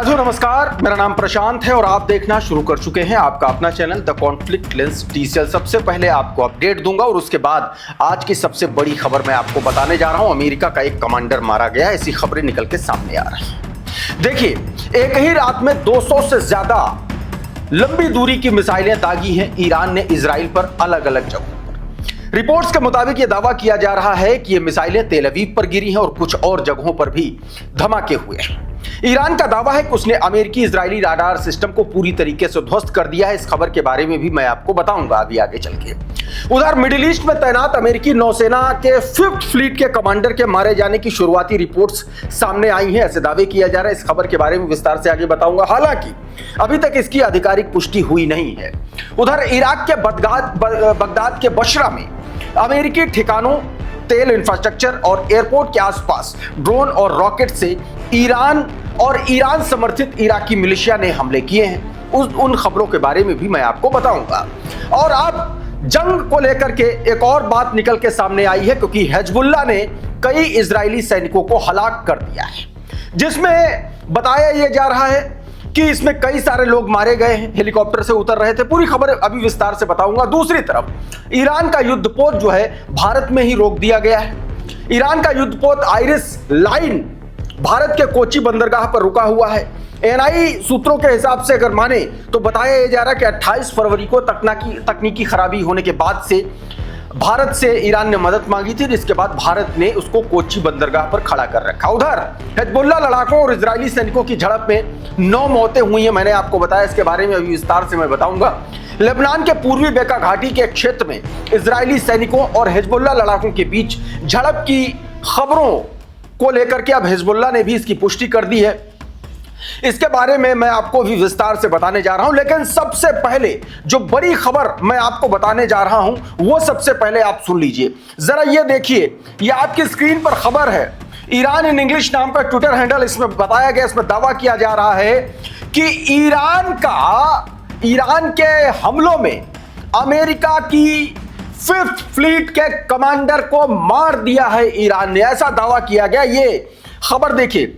साथियों नमस्कार, मेरा नाम प्रशांत है और आप देखना शुरू कर चुके हैं आपका अपना channel the conflict lens TCL. सबसे पहले आपको अपडेट दूंगा और उसके बाद आज की सबसे बड़ी खबर मैं आपको बताने जा रहा हूं। अमेरिका का एक कमांडर मारा गया, ऐसी खबरें निकल के सामने आ रही हैं। देखिए, एक ही रात में 200 से ज्यादा लंबी दूरी की मिसाइलें दागी हैं ईरान ने इजराइल पर अलग अलग जगहों पर। रिपोर्ट्स के मुताबिक यह दावा किया जा रहा है कि ये मिसाइलें तेल अवीव पर गिरी हैं और कुछ और जगहों पर भी धमाके हुए हैं। ईरान का दावा है कि उसने अमेरिकी इजरायली राडार सिस्टम को पूरी तरीके से ध्वस्त कर दिया है। इस खबर के बारे में भी मैं आपको बताऊंगा अभी आगे चल के। उधर मिडिल ईस्ट में तैनात अमेरिकी नौसेना के 5th फ्लीट के कमांडर के मारे जाने की शुरुआती रिपोर्ट्स सामने आई हैं, ऐसे दावे किया जा रहा है। इस खबर के बारे में विस्तार से आगे बताऊंगा, हालांकि अभी तक इसकी आधिकारिक पुष्टि हुई नहीं है। उधर इराक के बगदाद के बशरा में अमेरिकी ठिकानों, तेल इंफ्रास्ट्रक्चर और एयरपोर्ट के आसपास ड्रोन और रॉकेट से ईरान समर्थित इराकी मिलिशिया ने हमले किए हैं। उन खबरों के बारे में भी मैं आपको बताऊंगा। और अब जंग को लेकर के एक और बात निकल के सामने आई है, क्योंकि हिजबुल्लाह ने कई इजरायली सैनिकों को हलाक कर दिया है, जिसमें बताया यह जा रहा है कि इसमें कई सारे लोग मारे गए हैं, हेलीकॉप्टर से उतर रहे थे। पूरी खबर अभी विस्तार से बताऊंगा। दूसरी तरफ ईरान का युद्धपोत जो है भारत में ही रोक दिया गया है। ईरान का युद्धपोत आइरिस लाइन भारत के कोची बंदरगाह पर रुका हुआ है। एनआई सूत्रों के हिसाब से अगर माने तो बताया जा रहा है कि 28 फरवरी को तकनीकी खराबी होने के बाद से भारत से ईरान ने मदद मांगी थी, जिसके बाद भारत ने उसको कोची बंदरगाह पर खड़ा कर रखा। उधर हिजबुल्लाह लड़ाकों और इजरायली सैनिकों की झड़प में 9 मौतें हुई हैं, मैंने आपको बताया। इसके बारे में अभी विस्तार से मैं बताऊंगा। लेबनान के पूर्वी बेका घाटी के क्षेत्र में इजरायली सैनिकों और हिजबुल्लाह लड़ाकों के बीच झड़प की खबरों को लेकर के अब हिजबुल्लाह ने भी इसकी पुष्टि कर दी है। इसके बारे में मैं आपको भी विस्तार से बताने जा रहा हूं, लेकिन सबसे पहले जो बड़ी खबर मैं आपको बताने जा रहा हूं वो सबसे पहले आप सुन लीजिए। जरा ये देखिए, ये आपकी स्क्रीन पर खबर है। ईरान इन इंग्लिश नाम का ट्विटर हैंडल इसमें बताया गया, इसमें दावा किया जा रहा है कि ईरान के हमलों में अमेरिका की 5th फ्लीट के कमांडर को मार दिया है ईरान ने, ऐसा दावा किया गया। ये खबर देखिए,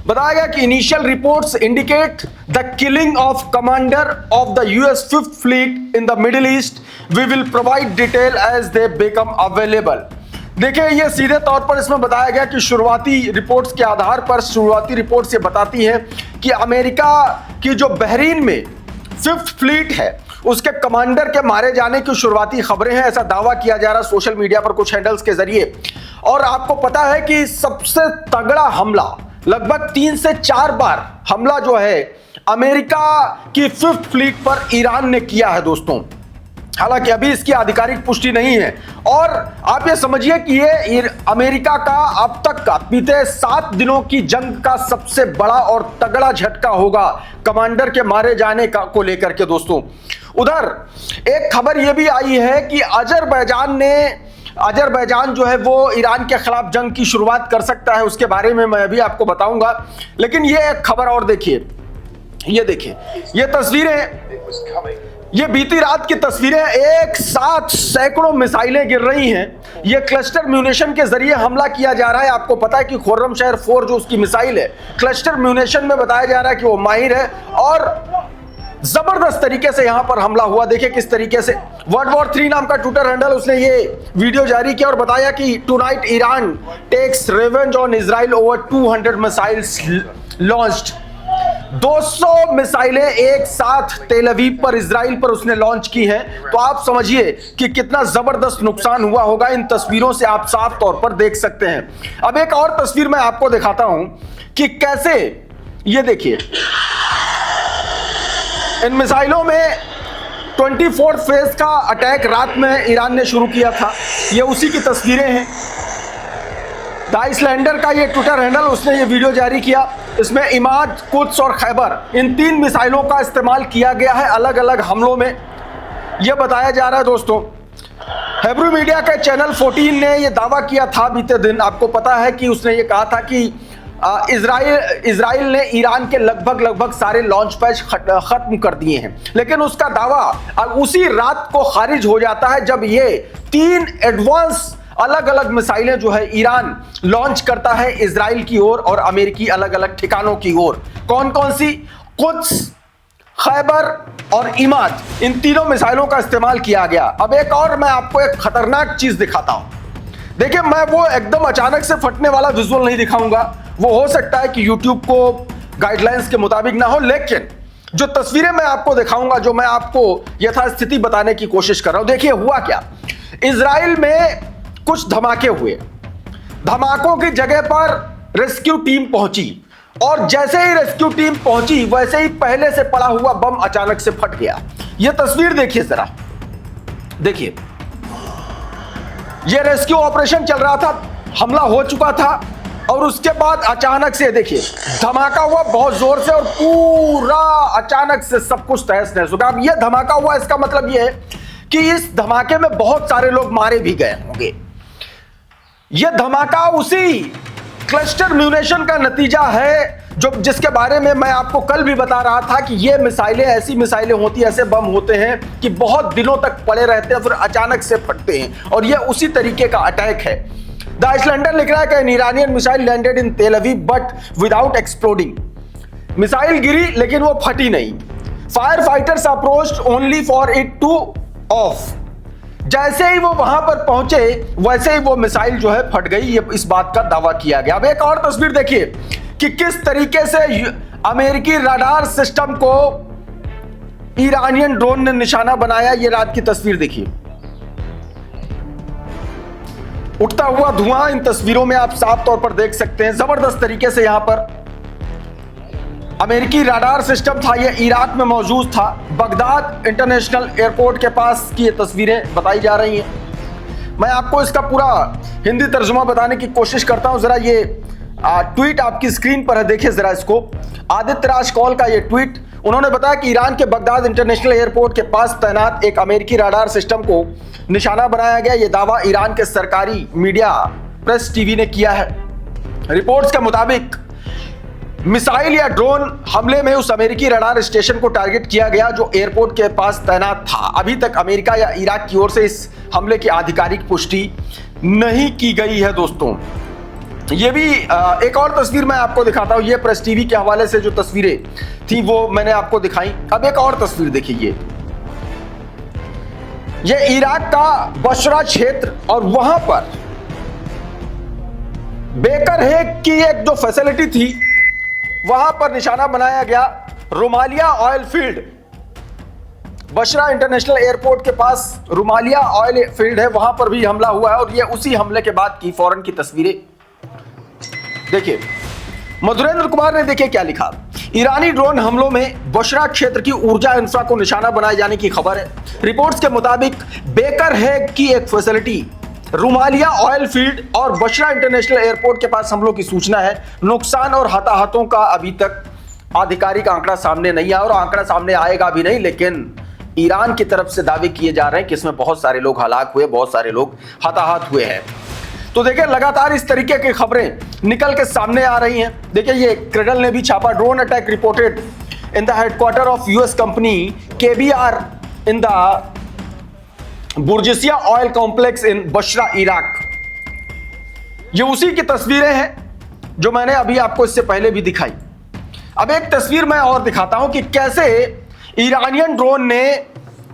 बताया गया कि initial reports indicate the killing of commander of the US 5th fleet in the Middle East. We will provide detail as they become available. देखिए, ये सीधे तौर पर इसमें बताया गया कि शुरुआती रिपोर्ट्स के आधार पर शुरुआती रिपोर्ट्स ये बताती है कि अमेरिका की जो बहरीन में 5th फ्लीट है उसके कमांडर के मारे जाने की शुरुआती खबरें हैं, ऐसा दावा किया जा रहा है सोशल मीडिया पर कुछ हैंडल्स के जरिए। और आपको पता है कि सबसे तगड़ा हमला, लगभग 3 से 4 बार हमला जो है अमेरिका की 5th फ्लीट पर ईरान ने किया है दोस्तों। हालांकि अभी इसकी आधिकारिक पुष्टि नहीं है। और आप ये समझिए कि ये अमेरिका का अब तक का बीते 7 दिनों की जंग का सबसे बड़ा और तगड़ा झटका होगा कमांडर के मारे जाने का को लेकर के दोस्तों। उधर एक खबर यह भी आई है कि अजरबैजान जो है वो ईरान के खिलाफ जंग की शुरुआत कर सकता है, उसके बारे में मैं अभी आपको बताऊंगा। लेकिन ये एक खबर और देखिए, ये देखिए, ये तस्वीरें, ये बीती रात की तस्वीरें, एक साथ सैकड़ों मिसाइलें गिर रही हैं। ये क्लस्टर म्यूनिशन के जरिए हमला किया जा रहा है। आपको पता है कि खुर्रमशहर 4 जो उसकी मिसाइल है, क्लस्टर म्यूनिशन में बताया जा रहा है कि वो माहिर है और जबरदस्त तरीके से यहां पर हमला हुआ। देखिए किस तरीके से। वर्ल्ड वॉर 3 नाम का ट्विटर हैंडल, उसने ये वीडियो जारी किया और बताया कि tonight Iran takes revenge on Israel over 200 missiles launched. 200 मिसाइलें एक साथ तेल अवीव पर, इजराइल पर उसने लॉन्च की हैं। तो आप समझिए कि कितना जबरदस्त नुकसान हुआ होगा। इन तस्वीरों से आप साफ तौर पर देख सकते हैं। अब एक और तस्वीर मैं आपको दिखाता हूं कि कैसे, ये देखिए, इन मिसाइलों में 24th फेज का अटैक रात में ईरान ने शुरू किया था। ये उसी की तस्वीरें हैं। द आइसलैंडर का ये ट्विटर हैंडल, उसने ये वीडियो जारी किया। इसमें इमाद, कुद्स और खैबर, इन 3 मिसाइलों का इस्तेमाल किया गया है अलग अलग हमलों में, यह बताया जा रहा है दोस्तों। हेब्रू मीडिया के चैनल 14 ने यह दावा किया था बीते दिन। आपको पता है कि उसने ये कहा था कि इजराइल ने ईरान के लगभग सारे लॉन्च पैड खत्म कर दिए हैं, लेकिन उसका दावा उसी रात को खारिज हो जाता है जब ये 3 एडवांस अलग अलग मिसाइलें जो है ईरान लॉन्च करता है इजराइल की ओर और अमेरिकी अलग अलग ठिकानों की ओर। कौन कौन सी? कुद्स, खैबर और इमाद, इन तीनों मिसाइलों का इस्तेमाल किया गया। अब एक और मैं आपको एक खतरनाक चीज दिखाता हूं। देखिए, मैं वो एकदम अचानक से फटने वाला विजुअल नहीं दिखाऊंगा, वो हो सकता है कि यूट्यूब को गाइडलाइंस के मुताबिक ना हो, लेकिन जो तस्वीरें मैं आपको दिखाऊंगा, जो मैं आपको यथास्थिति बताने की कोशिश कर रहा हूं। देखिए हुआ क्या, इजराइल में कुछ धमाके हुए, धमाकों की जगह पर रेस्क्यू टीम पहुंची और जैसे ही रेस्क्यू टीम पहुंची वैसे ही पहले से पड़ा हुआ बम अचानक से फट गया। यह तस्वीर देखिए जरा, देखिए यह रेस्क्यू ऑपरेशन चल रहा था, हमला हो चुका था और उसके बाद अचानक से देखिए धमाका हुआ बहुत जोर से और पूरा अचानक से सब कुछ तहस नहस हो गया। अब यह धमाका हुआ, इसका मतलब यह है कि इस धमाके में बहुत सारे लोग मारे भी गए होंगे। यह धमाका उसी क्लस्टर म्यूनेशन का नतीजा है जो जिसके बारे में मैं आपको कल भी बता रहा था कि ये मिसाइलें ऐसी मिसाइलें होती हैं, ऐसे बम होते हैं कि बहुत दिनों तक पड़े रहते हैं फिर अचानक से फटते हैं, और ये उसी तरीके का अटैक है। द आइसलैंडर लिख रहा है कि an Iranian missile landed in Tel Aviv but without exploding. Missile गिरी लेकिन वो फटी नहीं। Fire fighters approached only for it to off. जैसे ही वो वहां पर पहुंचे वैसे ही वो मिसाइल जो है फट गई, ये इस बात का दावा किया गया। अब एक और तस्वीर देखिए कि किस तरीके से अमेरिकी रडार सिस्टम को ईरानियन ड्रोन ने निशाना बनाया। ये रात की तस्वीर देखिए, उठता हुआ धुआं इन तस्वीरों में आप साफ तौर पर देख सकते हैं। जबरदस्त तरीके से यहां पर अमेरिकी रडार सिस्टम था, यह इराक में मौजूद था। बगदाद इंटरनेशनल एयरपोर्ट के पास की ये तस्वीरें बताई जा रही हैं। मैं आपको इसका पूरा हिंदी तर्जुमा बताने की कोशिश करता हूं। जरा ये ट्वीट आपकी स्क्रीन पर है, देखिए जरा इसको। आदित्य राज कौल का ये ट्वीट, उन्होंने बताया कि ईरान के बगदाद इंटरनेशनल एयरपोर्ट के पास तैनात एक अमेरिकी रडार सिस्टम को निशाना बनाया गया। यह दावा ईरान के सरकारी मीडिया प्रेस टीवी ने किया है। रिपोर्ट्स के मुताबिक मिसाइल या ड्रोन हमले में उस अमेरिकी रडार स्टेशन को टारगेट किया गया जो एयरपोर्ट के पास तैनात था। अभी तक अमेरिका या इराक की ओर से इस हमले की आधिकारिक पुष्टि नहीं की गई है। दोस्तों, ये भी एक और तस्वीर मैं आपको दिखाता हूं। ये प्रेस टीवी के हवाले से जो तस्वीरें थी वो मैंने आपको दिखाई। अब एक और तस्वीर देखिए, ये इराक का बशरा क्षेत्र और वहां पर बेकर हेग की एक जो फैसिलिटी थी वहां पर निशाना बनाया गया। Rumaila oil field, Basra international airport के पास रुमालिया ऑयल फील्ड है, वहां पर भी हमला हुआ है और ये उसी हमले के बाद की फौरन की तस्वीरें देखिए। मधुरेंद्र कुमार ने देखिए क्या लिखा, ईरानी ड्रोन हमलों में बशरा क्षेत्र की ऊर्जा इंफ्रा को निशाना बनाए जाने की खबर है। रिपोर्ट्स के मुताबिक बेकर हेग की एक फैसिलिटी, रुमालिया ऑयल फील्ड और बशरा इंटरनेशनल एयरपोर्ट के पास हमलों की सूचना है। नुकसान और हताहतों का अभी तक आधिकारिक आंकड़ा सामने नहीं आया और आंकड़ा सामने आएगा भी नहीं, लेकिन ईरान की तरफ से दावे किए जा रहे हैं कि इसमें बहुत सारे लोग हलाक हुए, बहुत सारे लोग हताहत हुए हैं। तो देखिए लगातार इस तरीके की खबरें निकल के सामने आ रही हैं। देखिए ये क्रेडल ने भी छापा, drone attack reported in the headquarter of US company KBR in the Burjesia oil complex in Basra Iraq. ये उसी की तस्वीरें हैं जो मैंने अभी आपको इससे पहले भी दिखाई। अब एक तस्वीर मैं और दिखाता हूं कि कैसे ईरानियन ड्रोन ने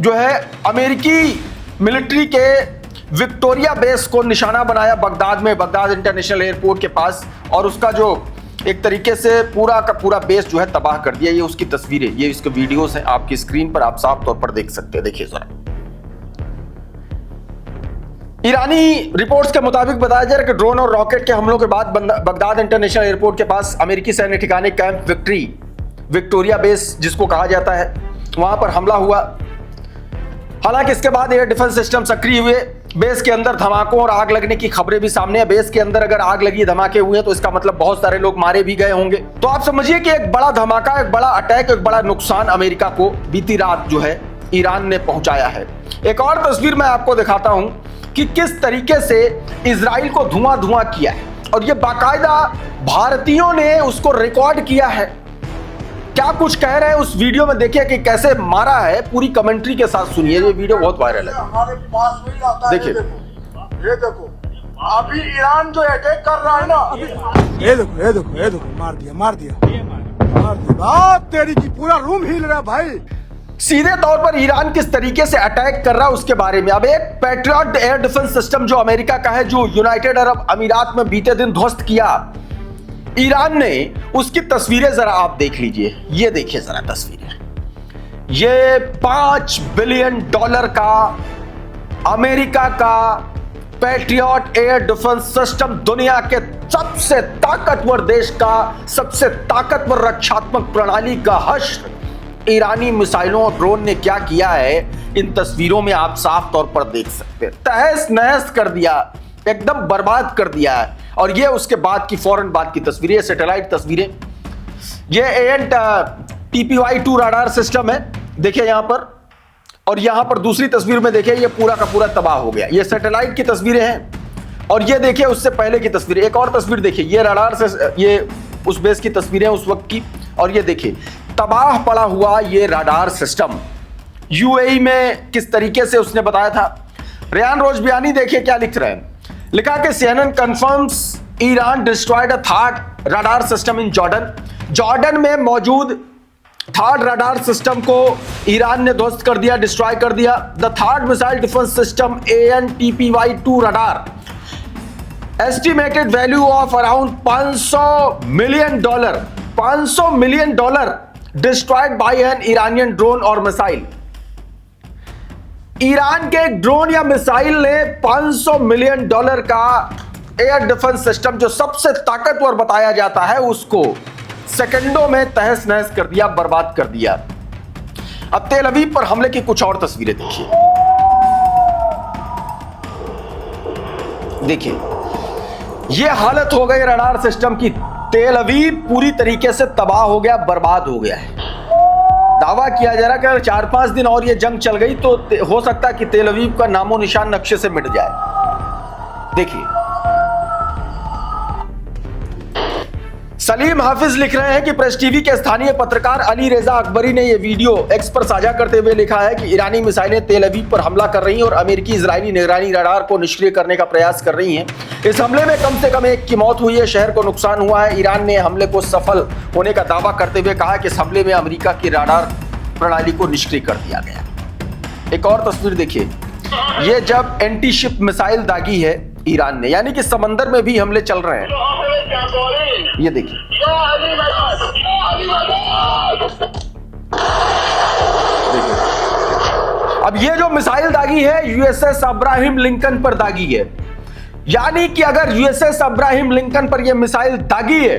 जो है अमेरिकी मिलिट्री के विक्टोरिया बेस को निशाना बनाया बगदाद में, बगदाद इंटरनेशनल एयरपोर्ट के पास, और उसका जो एक तरीके से पूरा का पूरा बेस जो है तबाह कर दिया। ये उसकी तस्वीरें, ये इसके वीडियोस हैं, आपकी स्क्रीन पर आप साफ तौर पर देख सकते हैं। देखिए जरा, ईरानी रिपोर्ट्स के मुताबिक बताया जा रहा है कि ड्रोन और रॉकेट के हमलों के बाद बगदाद इंटरनेशनल एयरपोर्ट के पास अमेरिकी सैन्य ठिकाने कैंप विक्टोरिया बेस जिसको कहा जाता है, वहां पर हमला हुआ। हालांकि इसके बाद एयर डिफेंस सिस्टम सक्रिय हुए। बेस के अंदर धमाकों और आग लगने की खबरें भी सामने है। बेस के अंदर अगर आग लगी, धमाके हुए तो इसका मतलब बहुत सारे लोग मारे भी गए होंगे। तो आप समझिए कि एक बड़ा धमाका, एक बड़ा अटैक, एक बड़ा नुकसान अमेरिका को बीती रात जो है ईरान ने पहुंचाया है। एक और तस्वीर मैं आपको दिखाता हूं कि किस तरीके से इजराइल को धुआं धुआं किया है, और ये बाकायदा भारतीयों ने उसको रिकॉर्ड किया है। क्या कुछ कह रहे हैं उस वीडियो में, देखिए कि कैसे मारा है, पूरी कमेंट्री के साथ सुनिए। ये वीडियो बहुत वायरल है। हमारे पास में ही आता है। देखिए, ये देखो अभी ईरान जो अटैक कर रहा है ना, ये देखो मार दिया बात तेरी की, पूरा रूम हिल रहा है भाई। सीधे तौर पर ईरान किस तरीके से अटैक कर रहा है उसके बारे में। अब एक पैट्रियट एयर डिफेंस सिस्टम जो अमेरिका का है, जो यूनाइटेड अरब अमीरात में बीते दिन ध्वस्त किया ईरान ने, उसकी तस्वीरें जरा आप देख लीजिए। ये देखिए जरा तस्वीरें, ये $5 बिलियन का अमेरिका का पैट्रियट एयर डिफेंस सिस्टम, दुनिया के सबसे ताकतवर देश का सबसे ताकतवर रक्षात्मक प्रणाली का हश्र ईरानी मिसाइलों और ड्रोन ने क्या किया है, इन तस्वीरों में आप साफ तौर पर देख सकते हैं। तहस नहस कर दिया, एकदम बर्बाद कर दिया है। और ये उसके बाद की फौरन बाद की तस्वीरें, सैटेलाइट तस्वीरें। ये एंट TPY-2 रडार सिस्टम है, देखिए यहां पर। और यहां पर दूसरी तस्वीर में देखिए, ये पूरा का पूरा तबाह हो गया। ये सैटेलाइट की तस्वीरें हैं। और ये देखिए उससे पहले की तस्वीर, एक और तस्वीर देखिए, ये रडार से, ये उस बेस की तस्वीरें उस वक्त की। और ये देखिए तबाह पड़ा हुआ ये रडार सिस्टम UAE में किस तरीके से उसने बताया था। रेयान रोजबियानी देखिए क्या लिख रहे हैं, लिखा कि CNN confirms Iran destroyed a third radar system in Jordan में मौजूद थर्ड रडार सिस्टम को ईरान ने ध्वस्त कर दिया, डिस्ट्रॉय कर दिया। The third missile defence system AN/TPY-2 radar, estimated value of around $500 million destroyed by an Iranian drone और मिसाइल। ईरान के ड्रोन या मिसाइल ने $500 मिलियन का एयर डिफेंस सिस्टम, जो सबसे ताकतवर बताया जाता है, उसको सेकंडों में तहस नहस कर दिया, बर्बाद कर दिया। अब तेल अवीव पर हमले की कुछ और तस्वीरें देखिए। देखिए ये हालत हो गई रडार सिस्टम की। तेल अवीव पूरी तरीके से तबाह हो गया, बर्बाद हो गया है। दावा किया जा रहा है कि अगर 4-5 दिन और ये जंग चल गई तो हो सकता है कि तेल अवीव का नामो निशान नक्शे से मिट जाए। देखिए सलीम हाफिज लिख रहे हैं कि प्रेस टीवी के स्थानीय पत्रकार अली रेजा अकबरी ने यह वीडियो एक्स पर साझा करते हुए लिखा है कि ईरानी मिसाइलें तेल अवीव पर हमला कर रही हैं और अमेरिकी इजरायली निगरानी रडार को निष्क्रिय करने का प्रयास कर रही हैं। इस हमले में कम से कम एक की मौत हुई है, शहर को नुकसान हुआ है। ईरान ने हमले को सफल होने का दावा करते हुए कहा कि इस हमले में अमेरिका की रडार प्रणाली को निष्क्रिय कर दिया गया। एक और तस्वीर देखिए, ये जब एंटी शिप मिसाइल दागी है ईरान ने, यानी कि समंदर में भी हमले चल रहे हैं। ये देखिए अब ये जो मिसाइल दागी है USS अब्राहम लिंकन पर दागी है, यानी कि अगर USS अब्राहम लिंकन पर यह मिसाइल दागी है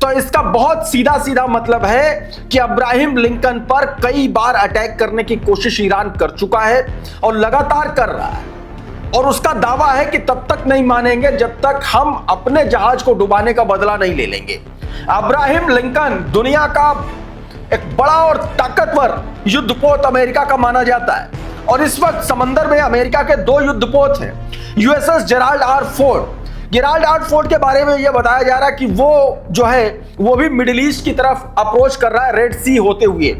तो इसका बहुत सीधा सीधा मतलब है कि अब्राहम लिंकन पर कई बार अटैक करने की कोशिश ईरान कर चुका है और लगातार कर रहा है। और उसका दावा है कि तब तक नहीं मानेंगे जब तक हम अपने जहाज को डुबाने का बदला नहीं ले लेंगे। अब्राहम लिंकन दुनिया का एक बड़ा और ताकतवर युद्धपोत अमेरिका का माना जाता है और इस वक्त समंदर में अमेरिका के 2 युद्धपोत हैं। USS जेराल्ड आर फोर्ड के बारे में यह बताया जा रहा है कि वो जो है वो भी मिडिल ईस्ट की तरफ अप्रोच कर रहा है, रेड सी होते हुए।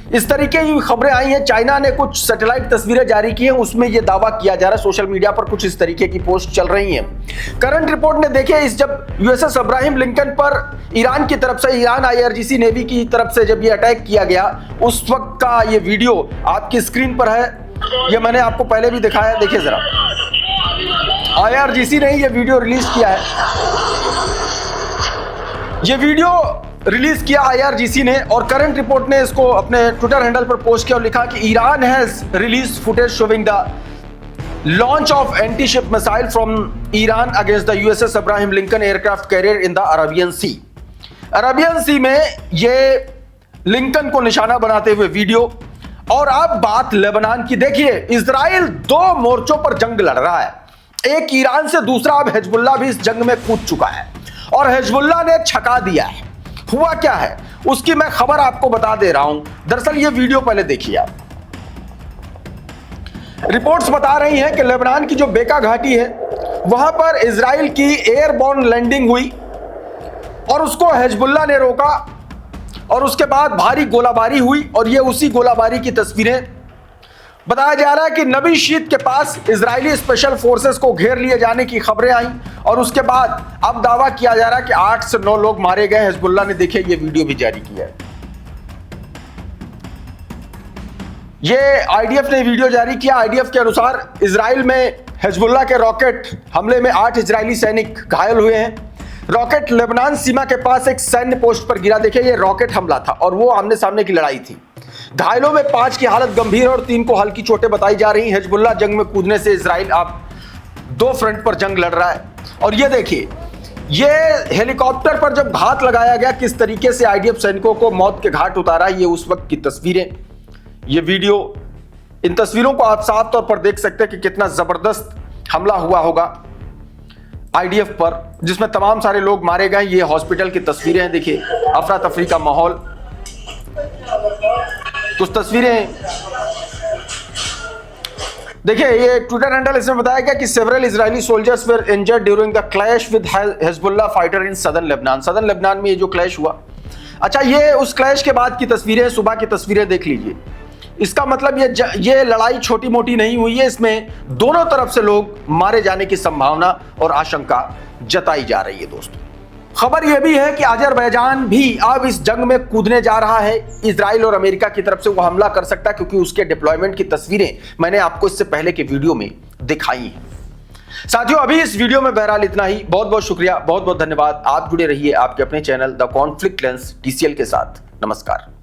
इस तरीके की खबरें आई हैं। चाइना ने कुछ सैटेलाइट तस्वीरें जारी की हैं, उसमें यह दावा किया जा रहा है। सोशल मीडिया पर कुछ इस तरीके की पोस्ट चल रही हैं। करंट रिपोर्ट ने देखिए, इस जब USS अब्राहम लिंकन पर ईरान की तरफ से, ईरान IRGC नेवी की तरफ से जब ये अटैक किया गया, उस वक्त का ये वीडियो आपकी स्क्रीन पर है। ये मैंने आपको पहले भी दिखाया, देखिए जरा। IRGC ने ये वीडियो रिलीज किया है। ये वीडियो रिलीज किया IRGC ने और करंट रिपोर्ट ने इसको अपने ट्विटर हैंडल पर पोस्ट किया और लिखा कि Iran has release footage showing the launch of anti ship missile from Iran against the USS Abraham Lincoln aircraft carrier in the Arabian Sea. Arabian Sea में ये लिंकन को निशाना बनाते हुए वीडियो। और अब बात लेबनान की देखिए, इजराइल 2 मोर्चों पर जंग लड़ रहा है, एक ईरान से, दूसरा अब हिजबुल्लाह भी इस जंग में कूद चुका है और हिजबुल्लाह ने छका दिया है। हुआ क्या है उसकी मैं खबर आपको बता दे रहा हूं। दरअसल ये वीडियो पहले देखिए आप। रिपोर्ट्स बता रही हैं कि लेबनान की जो बेका घाटी है वहां पर इजराइल की एयरबॉर्न लैंडिंग हुई और उसको हिजबुल्लाह ने रोका और उसके बाद भारी गोलाबारी हुई और ये उसी गोलाबारी की तस्वीरें बताया जा रहा है कि नबी शीत के पास इजरायली स्पेशल फोर्सेस को घेर लिए जाने की खबरें आई और उसके बाद अब दावा किया जा रहा है कि 8 से 9 लोग मारे गए। हिजबुल्लाह ने देखिए ये वीडियो भी जारी किया है। ये आईडीएफ ने वीडियो जारी किया। आईडीएफ के अनुसार इजराइल में हिजबुल्लाह के रॉकेट हमले में 8 इजरायली सैनिक घायल हुए हैं। रॉकेट लेबनान सीमा के पास एक सैन्य पोस्ट पर गिरा। देखिए ये रॉकेट हमला था और वो आमने सामने की लड़ाई थी। घायलों में 5 की हालत गंभीर और 3 को हल्की चोटें बताई जा रही हैं। हिजबुल्लाह जंग में कूदने से इजराइल अब 2 फ्रंट पर जंग लड़ रहा है। और ये देखिए ये हेलीकॉप्टर पर जब घात लगाया गया, किस तरीके से आईडीएफ सैनिकों को मौत के घाट उतारा, ये उस वक्त की तस्वीरें, ये वीडियो। इन तस्वीरों को आप साफ तौर पर देख सकते हैं कि कितना जबरदस्त हमला हुआ होगा आईडीएफ पर, जिसमें तमाम सारे लोग मारे गए। ये हॉस्पिटल की तस्वीरें हैं। देखिए अफरा तफरी का माहौल। कुछ तस्वीरें देखिए। ये ट्विटर हैंडल इसमें बताया गया कि several Israeli soldiers were injured during the clash with Hezbollah fighter in southern Lebanon. Southern Lebanon में ये जो क्लैश हुआ, अच्छा ये उस क्लैश के बाद की तस्वीरें, सुबह की तस्वीरें देख लीजिए। इसका मतलब ये लड़ाई छोटी मोटी नहीं हुई है। इसमें दोनों तरफ से लोग मारे जाने की संभावना और आशंका जताई जा रही है। दोस्तों खबर यह भी है कि अजरबैजान भी अब इस जंग में कूदने जा रहा है। इजराइल और अमेरिका की तरफ से वो हमला कर सकता है, क्योंकि उसके डिप्लॉयमेंट की तस्वीरें मैंने आपको इससे पहले के वीडियो में दिखाई हैं। साथियों अभी इस वीडियो में बहरहाल इतना ही। बहुत बहुत शुक्रिया, बहुत बहुत धन्यवाद। आप जुड़े रहिए आपके अपने channel the conflict lens TCL के साथ। नमस्कार।